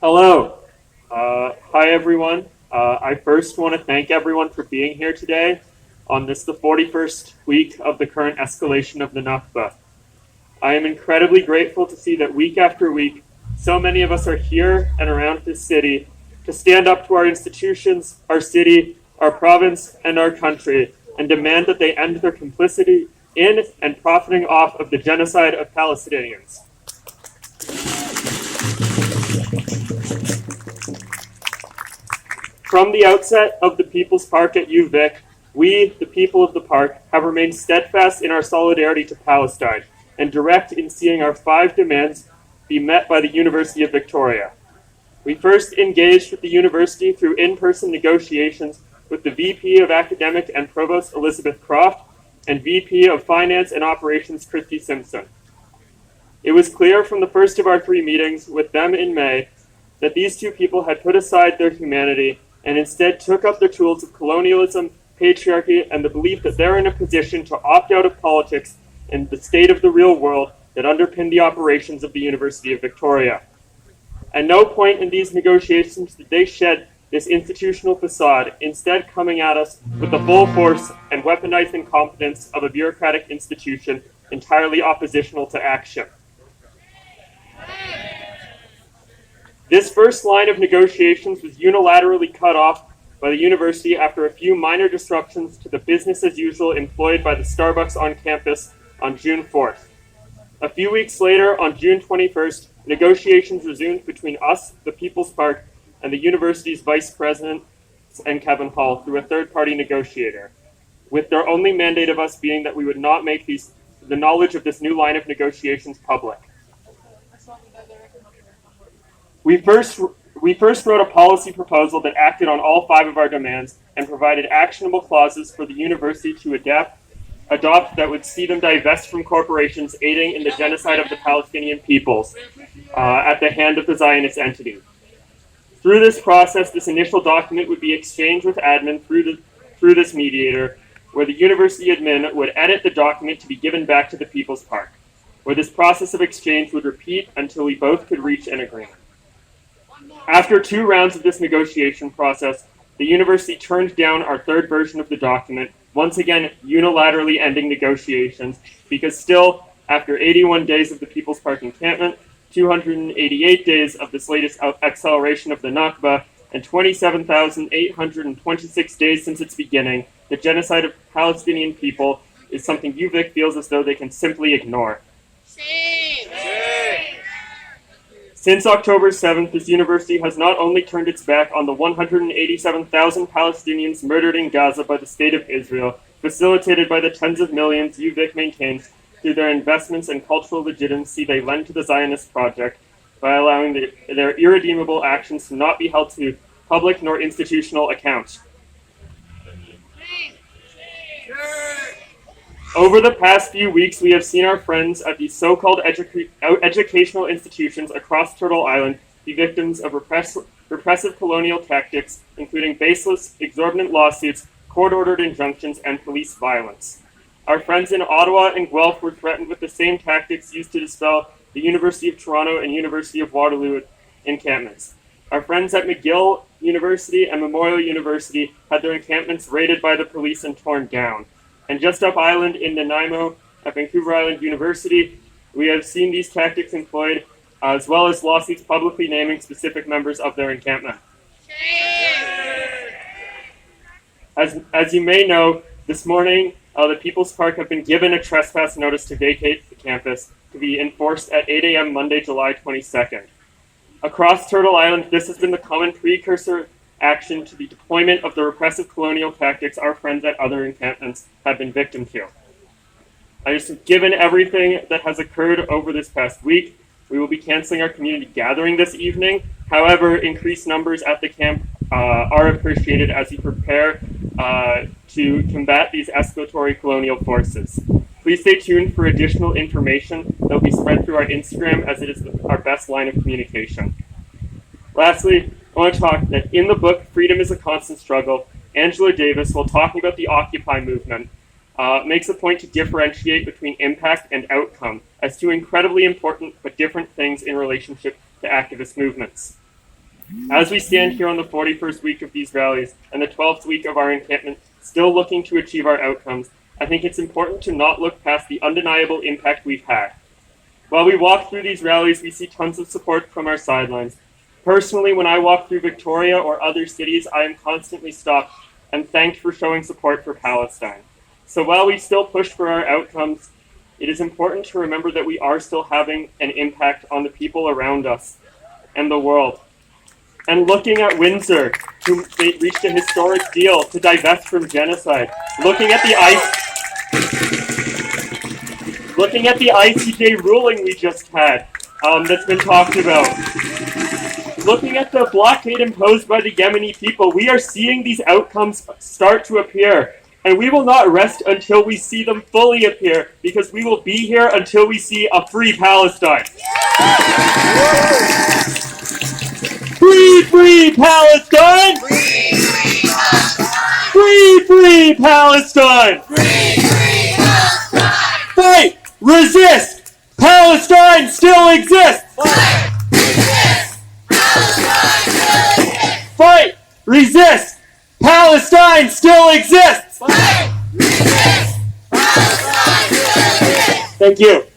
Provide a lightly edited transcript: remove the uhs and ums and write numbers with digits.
Hello. Hi, everyone. I first want to thank everyone for being here today on the 41st week of the current escalation of the Nakba. I am incredibly grateful to see that week after week, so many of us are here and around this city to stand up to our institutions, our city, our province, and our country, and demand that they end their complicity in and profiting off of the genocide of Palestinians. From the outset of the People's Park at UVic, we, the people of the park, have remained steadfast in our solidarity to Palestine and direct in seeing our 5 demands be met by the University of Victoria. We first engaged with the university through in-person negotiations with the VP of Academic and Provost Elizabeth Croft and VP of Finance and Operations Christy Simpson. It was clear from the first of our 3 meetings with them in May that these 2 people had put aside their humanity and instead took up the tools of colonialism, patriarchy, and the belief that they're in a position to opt out of politics and the state of the real world that underpinned the operations of the University of Victoria. At no point in these negotiations did they shed this institutional facade, instead coming at us with the full force and weaponized incompetence of a bureaucratic institution entirely oppositional to action. This first line of negotiations was unilaterally cut off by the university after a few minor disruptions to the business as usual employed by the Starbucks on campus on June 4th. A few weeks later, on June 21st, negotiations resumed between us, the People's Park, and the university's vice president and Kevin Hall through a third-party negotiator, with their only mandate of us being that we would not make the knowledge of this new line of negotiations public. We first wrote a policy proposal that acted on all 5 of our demands and provided actionable clauses for the university to adopt that would see them divest from corporations aiding in the genocide of the Palestinian peoples at the hand of the Zionist entity. Through this process, this initial document would be exchanged with admin through this mediator, where the university admin would edit the document to be given back to the People's Park, where this process of exchange would repeat until we both could reach an agreement. After 2 rounds of this negotiation process, the university turned down our third version of the document, once again unilaterally ending negotiations, because still, after 81 days of the People's Park encampment, 288 days of this latest acceleration of the Nakba, and 27,826 days since its beginning, the genocide of Palestinian people is something UVic feels as though they can simply ignore. Since October 7th, this university has not only turned its back on the 187,000 Palestinians murdered in Gaza by the State of Israel, facilitated by the tens of millions UVic maintains through their investments and cultural legitimacy they lend to the Zionist project, by allowing their irredeemable actions to not be held to public nor institutional account. Over the past few weeks, we have seen our friends at these so-called educational institutions across Turtle Island be victims of repressive colonial tactics, including baseless, exorbitant lawsuits, court-ordered injunctions, and police violence. Our friends in Ottawa and Guelph were threatened with the same tactics used to dispel the University of Toronto and University of Waterloo encampments. Our friends at McGill University and Memorial University had their encampments raided by the police and torn down. And just up island in Nanaimo at Vancouver Island University, we have seen these tactics employed, as well as lawsuits publicly naming specific members of their encampment. As you may know, this morning, the People's Park have been given a trespass notice to vacate the campus to be enforced at 8 a.m. Monday, July 22nd. Across Turtle Island, this has been the common precursor action to the deployment of the repressive colonial tactics our friends at other encampments have been victim to. Given everything that has occurred over this past week, we will be canceling our community gathering this evening. However, increased numbers at the camp are appreciated as we prepare to combat these escalatory colonial forces. Please stay tuned for additional information that will be spread through our Instagram, as it is our best line of communication. Lastly, I want to talk that in the book, Freedom is a Constant Struggle, Angela Davis, while talking about the Occupy movement, makes a point to differentiate between impact and outcome as 2 incredibly important but different things in relationship to activist movements. As we stand here on the 41st week of these rallies and the 12th week of our encampment, still looking to achieve our outcomes, I think it's important to not look past the undeniable impact we've had. While we walk through these rallies, we see tons of support from our sidelines. Personally, when I walk through Victoria or other cities, I am constantly stopped and thanked for showing support for Palestine. So while we still push for our outcomes, it is important to remember that we are still having an impact on the people around us and the world. And looking at Windsor, they reached a historic deal to divest from genocide. Looking at the ICJ ruling we just had, that's been talked about. Looking at the blockade imposed by the Yemeni people, we are seeing these outcomes start to appear. And we will not rest until we see them fully appear, because we will be here until we see a free Palestine. Free, free Palestine! Free, free Palestine! Free, free Palestine! Free, free Palestine! Fight! Resist! Palestine still exists! Fight! Resist! Palestine still exists! Fight! Resist! Palestine still exists! Fight! Resist! Palestine still exists! Thank you.